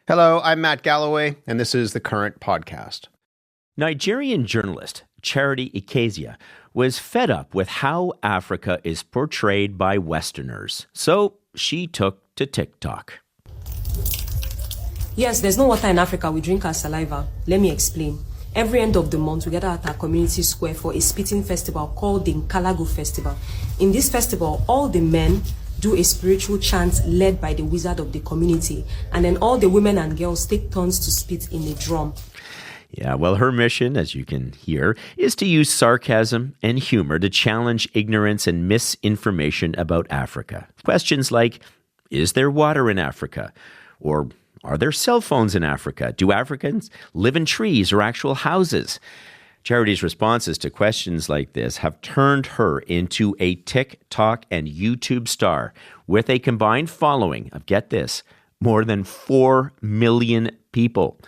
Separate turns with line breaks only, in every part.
Hello, I'm Matt Galloway, and this is the Current Podcast.
Nigerian journalist Charity Ikesia was fed up with how Africa is portrayed by Westerners, so she took to TikTok.
Yes, there's no water in Africa. We drink our saliva. Let me explain. Every end of the month, we gather at our community square for a spitting festival called the Nkalago Festival. In this festival, all the men do a spiritual chant led by the wizard of the community, and then all the women and girls take turns to spit in a drum.
Yeah, well, her mission, as you can hear, is to use sarcasm and humor to challenge ignorance and misinformation about Africa. Questions like, is there water in Africa? Or are there cell phones in Africa? Do Africans live in trees or actual houses? Charity's responses to questions like this have turned her into a TikTok and YouTube star with a combined following of, get this, more than 4 million people.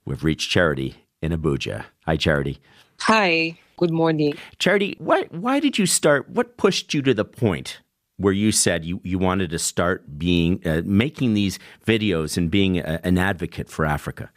We've reached Charity in Abuja. Hi, Charity.
Hi, good morning.
Charity, why did you start? What pushed you to the point where you said you wanted to start making these videos and being an advocate for Africa?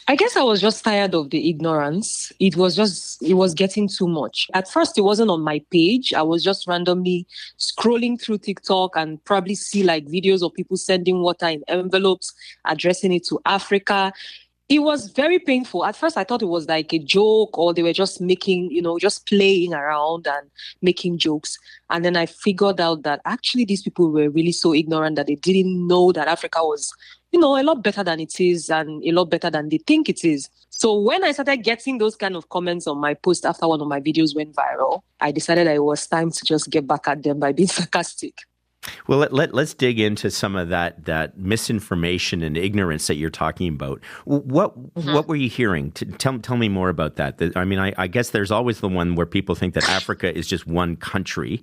I guess I was just tired of the ignorance. It was getting too much. At first, it wasn't on my page. I was just randomly scrolling through TikTok and probably see like videos of people sending water in envelopes, addressing it to Africa. It was very painful. At first, I thought it was like a joke or they were just making, just playing around and making jokes. And then I figured out that actually these people were really so ignorant that they didn't know that Africa was, a lot better than it is and a lot better than they think it is. So when I started getting those kind of comments on my post after one of my videos went viral, I decided that it was time to just get back at them by being sarcastic.
Well, let's dig into some of that misinformation and ignorance that you're talking about. What were you hearing? Tell me more about that. I guess there's always the one where people think that Africa is just one country.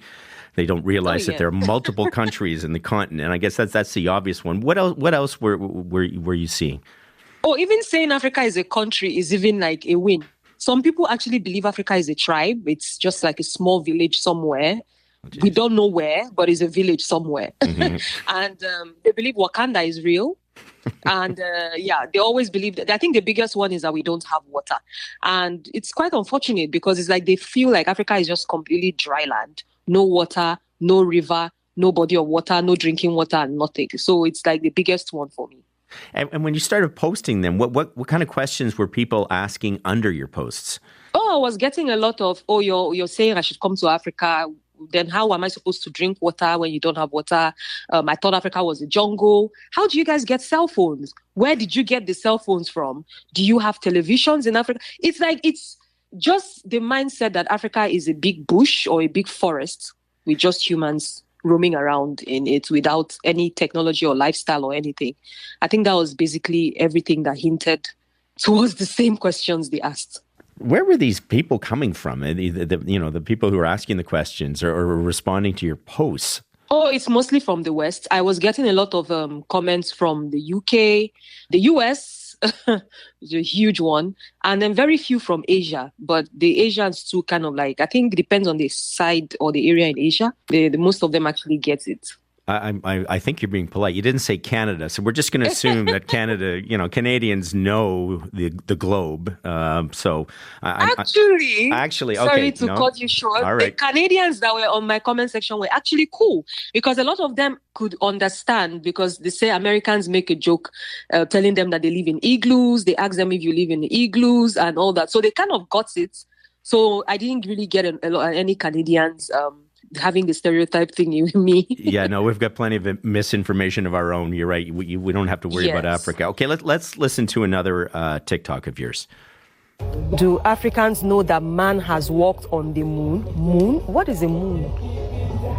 They don't realize that there are multiple countries in the continent. I guess that's the obvious one. What else were you seeing?
Oh, even saying Africa is a country is even like a win. Some people actually believe Africa is a tribe. It's just like a small village somewhere. We don't know where, but it's a village somewhere. Mm-hmm. And they believe Wakanda is real. And they always believe that. I think the biggest one is that we don't have water. And it's quite unfortunate because it's like they feel like Africa is just completely dry land. No water, no river, no body of water, no drinking water and nothing. So it's like the biggest one for me.
And when you started posting them, what kind of questions were people asking under your posts?
Oh, I was getting a lot of, you're saying I should come to Africa. Then how am I supposed to drink water when you don't have water? I thought Africa was a jungle. How do you guys get cell phones? Where did you get the cell phones from? Do you have televisions in Africa? It's like, it's just the mindset that Africa is a big bush or a big forest with just humans roaming around in it without any technology or lifestyle or anything. I think that was basically everything that hinted towards the same questions they asked.
Where were these people coming from? The people who are asking the questions or responding to your posts?
Oh, it's mostly from the West. I was getting a lot of comments from the UK, the US, is a huge one, and then very few from Asia. But the Asians too, kind of like, I think it depends on the side or the area in Asia. The most of them actually get it.
I think you're being polite. You didn't say Canada, so we're just going to assume that Canada, Canadians know the globe. Actually, okay,
sorry to cut you short. All right. The Canadians that were on my comment section were actually cool because a lot of them could understand because they say Americans make a joke telling them that they live in igloos. They ask them if you live in igloos and all that. So they kind of got it. So I didn't really get any Canadians having the stereotype thing with me.
Yeah, no, we've got plenty of misinformation of our own. You're right. We don't have to worry about Africa. Okay, let's listen to another TikTok of yours.
Do Africans know that man has walked on the moon? Moon? What is a moon?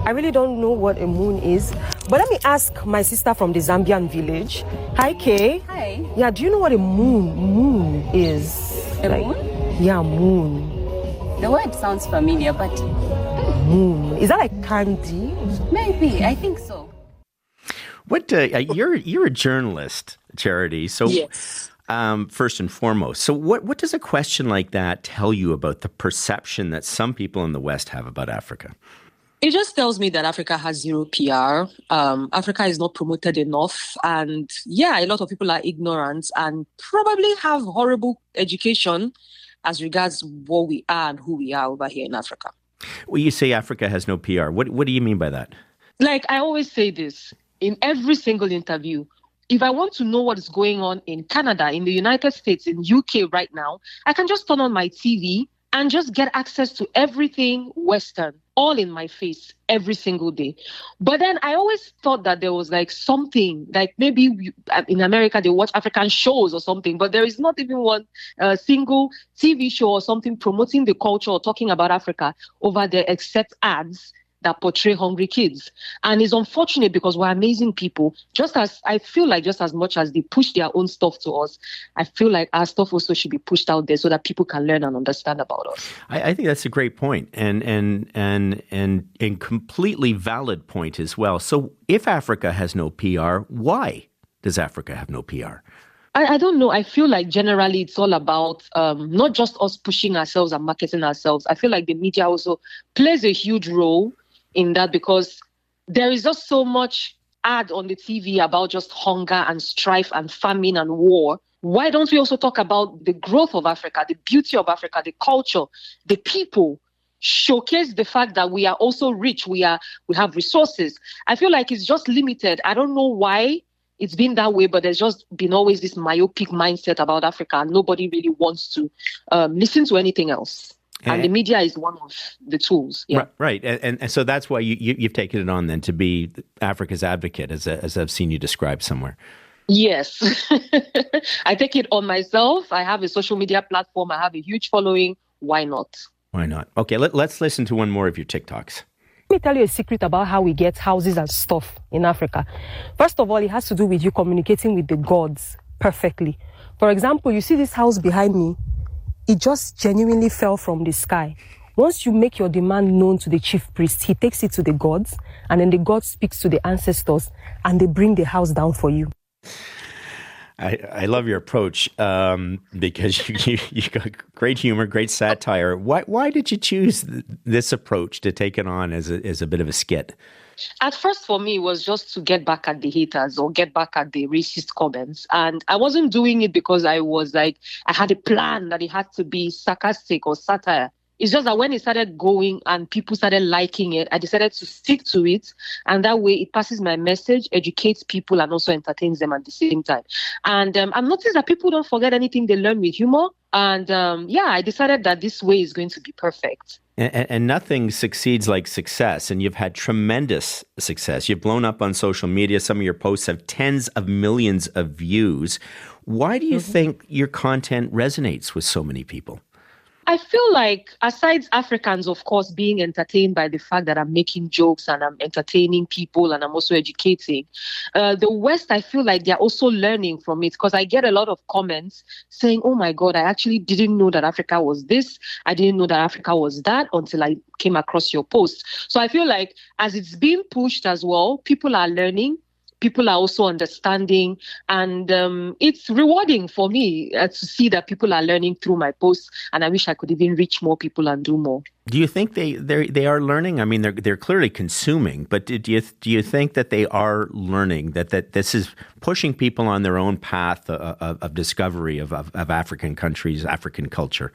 I really don't know what a moon is. But let me ask my sister from the Zambian village. Hi, Kay.
Hi.
Yeah, do you know what a moon is?
Moon?
Yeah, moon.
The word sounds familiar, but...
Moon. Is that like candy?
Maybe. I think so.
What? You're a journalist, Charity. So,
yes.
First and foremost, so what does a question like that tell you about the perception that some people in the West have about Africa?
It just tells me that Africa has zero PR. Africa is not promoted enough. And yeah, a lot of people are ignorant and probably have horrible education as regards what we are and who we are over here in Africa.
Well, you say Africa has no PR. What do you mean by that?
Like I always say this in every single interview. If I want to know what is going on in Canada, in the United States, in UK right now, I can just turn on my TV and just get access to everything Western, all in my face every single day. But then I always thought that there was like something, like maybe in America they watch African shows or something, but there is not even one single TV show or something promoting the culture or talking about Africa over there except ads that portray hungry kids. And it's unfortunate because we're amazing people. Just as much as they push their own stuff to us, I feel like our stuff also should be pushed out there so that people can learn and understand about us.
I think that's a great point and completely valid point as well. So if Africa has no PR, why does Africa have no PR?
I don't know. I feel like generally it's all about not just us pushing ourselves and marketing ourselves. I feel like the media also plays a huge role in that because there is just so much ad on the TV about just hunger and strife and famine and war. Why don't we also talk about the growth of Africa, the beauty of Africa, the culture, the people? Showcase the fact that we are also rich. We have resources. I feel like it's just limited. I don't know why it's been that way, but there's just been always this myopic mindset about Africa, and nobody really wants to listen to anything else. And the media is one of the tools. Yeah.
Right. And so that's why you've taken it on then to be Africa's advocate, as I've seen you describe somewhere.
Yes. I take it on myself. I have a social media platform. I have a huge following. Why not?
Why not? Okay, let's listen to one more of your TikToks.
Let me tell you a secret about how we get houses and stuff in Africa. First of all, it has to do with you communicating with the gods perfectly. For example, you see this house behind me? It just genuinely fell from the sky. Once you make your demand known to the chief priest, he takes it to the gods, and then the gods speaks to the ancestors, and they bring the house down for you.
I love your approach because you got great humor, great satire. Why did you choose this approach to take it on as a bit of a skit?
At first, for me, it was just to get back at the haters or get back at the racist comments. And I wasn't doing it because I was like, I had a plan that it had to be sarcastic or satire. It's just that when it started going and people started liking it, I decided to stick to it. And that way it passes my message, educates people, and also entertains them at the same time. And I've noticed that people don't forget anything they learn with humor. And I decided that this way is going to be perfect.
And nothing succeeds like success. And you've had tremendous success. You've blown up on social media. Some of your posts have tens of millions of views. Why do you think your content resonates with so many people?
I feel like, aside Africans, of course, being entertained by the fact that I'm making jokes and I'm entertaining people and I'm also educating, the West, I feel like they're also learning from it because I get a lot of comments saying, oh my God, I actually didn't know that Africa was this. I didn't know that Africa was that until I came across your post. So I feel like as it's being pushed as well, people are learning. People are also understanding, and it's rewarding for me to see that people are learning through my posts, and I wish I could even reach more people and do more.
Do you think they are learning? I mean, they're clearly consuming, but do you think that they are learning that this is pushing people on their own path of discovery of African countries, African culture?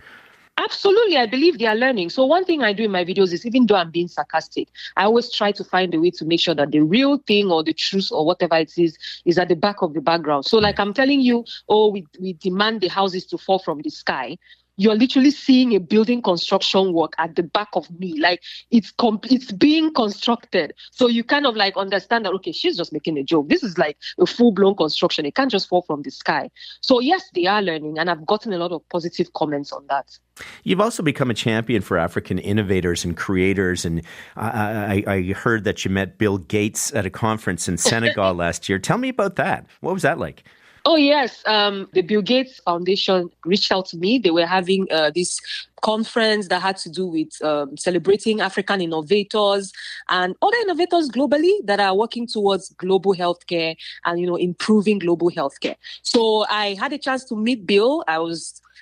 Absolutely. I believe they are learning. So one thing I do in my videos is, even though I'm being sarcastic, I always try to find a way to make sure that the real thing or the truth or whatever it is at the back of the background. So like I'm telling you, we demand the houses to fall from the sky. You're literally seeing a building construction work at the back of me. Like it's being constructed. So you kind of like understand that, okay, she's just making a joke. This is like a full-blown construction. It can't just fall from the sky. So yes, they are learning. And I've gotten a lot of positive comments on that.
You've also become a champion for African innovators and creators. And I heard that you met Bill Gates at a conference in Senegal last year. Tell me about that. What was that like?
Oh, yes. The Bill Gates Foundation reached out to me. They were having this conference that had to do with celebrating African innovators and other innovators globally that are working towards global healthcare and, improving global healthcare. So I had a chance to meet Bill.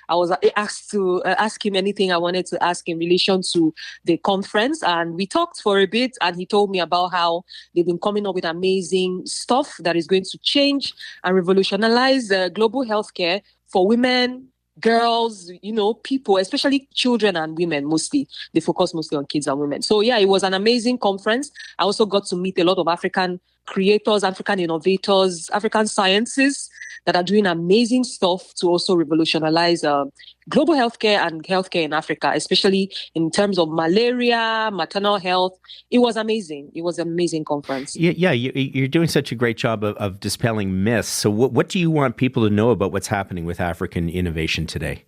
I was asked to ask him anything I wanted to ask in relation to the conference. And we talked for a bit, and he told me about how they've been coming up with amazing stuff that is going to change and revolutionize global healthcare for women, girls, people, especially children and women mostly. They focus mostly on kids and women. So yeah, it was an amazing conference. I also got to meet a lot of African creators, African innovators, African scientists that are doing amazing stuff to also revolutionize global healthcare and healthcare in Africa, especially in terms of malaria, maternal health. It was amazing. It was an amazing conference.
Yeah, you're doing such a great job of dispelling myths. So what do you want people to know about what's happening with African innovation today?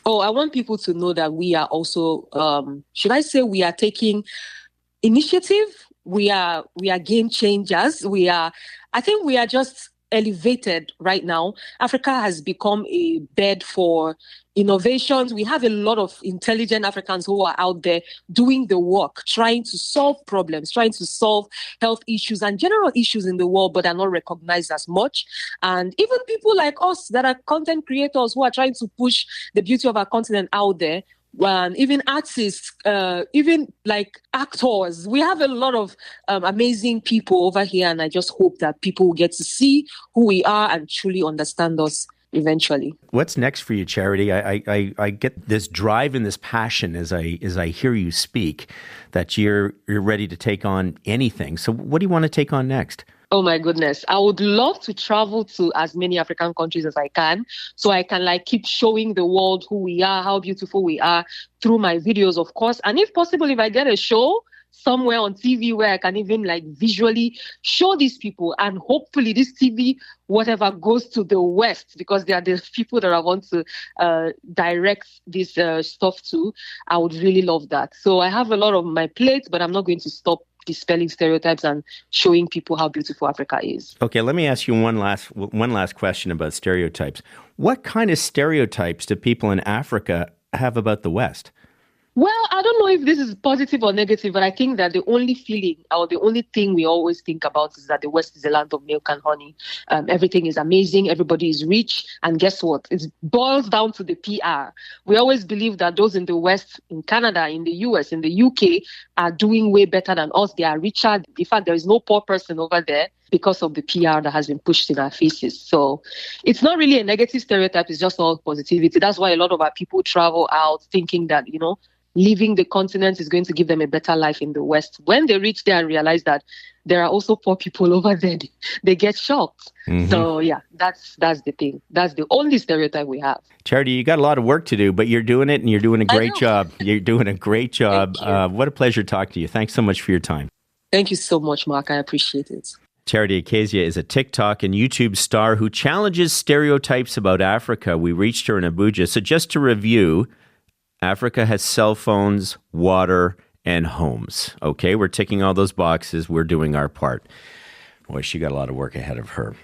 Oh, I want people to know that we are also, should I say we are taking initiative? We are game changers. I think we are just elevated right now. Africa has become a bed for innovations. We have a lot of intelligent Africans who are out there doing the work, trying to solve problems, trying to solve health issues and general issues in the world, but are not recognized as much. And even people like us that are content creators who are trying to push the beauty of our continent out there, even artists, even like actors. We have a lot of amazing people over here, and I just hope that people will get to see who we are and truly understand us eventually.
What's next for you, Charity? I get this drive and this passion as I hear you speak, that you're ready to take on anything. So what do you want to take on next?
Oh my goodness. I would love to travel to as many African countries as I can, so I can keep showing the world who we are, how beautiful we are through my videos, of course. And if possible, if I get a show somewhere on TV where I can even visually show these people, and hopefully this TV, whatever, goes to the West, because they are the people that I want to direct this stuff to. I would really love that. So I have a lot on my plate, but I'm not going to stop dispelling stereotypes and showing people how beautiful Africa is.
Okay, let me ask you one last question about stereotypes. What kind of stereotypes do people in Africa have about the West?
Well, I don't know if this is positive or negative, but I think that the only feeling or the only thing we always think about is that the West is a land of milk and honey. Everything is amazing. Everybody is rich. And guess what? It boils down to the PR. We always believe that those in the West, in Canada, in the US, in the UK, are doing way better than us. They are richer. In fact, there is no poor person over there because of the PR that has been pushed in our faces. So it's not really a negative stereotype. It's just all positivity. That's why a lot of our people travel out thinking that, leaving the continent is going to give them a better life in the West. When they reach there and realize that there are also poor people over there, they get shocked. Mm-hmm. So yeah, that's the thing. That's the only stereotype we have.
Charity, you got a lot of work to do, but you're doing it, and you're doing a great job. You're doing a great job. What a pleasure talking to you. Thanks so much for your time.
Thank you so much, Mark. I appreciate it.
Charity Acacia is a TikTok and YouTube star who challenges stereotypes about Africa. We reached her in Abuja. So just to review, Africa has cell phones, water, and homes. Okay, we're ticking all those boxes. We're doing our part. Boy, she got a lot of work ahead of her.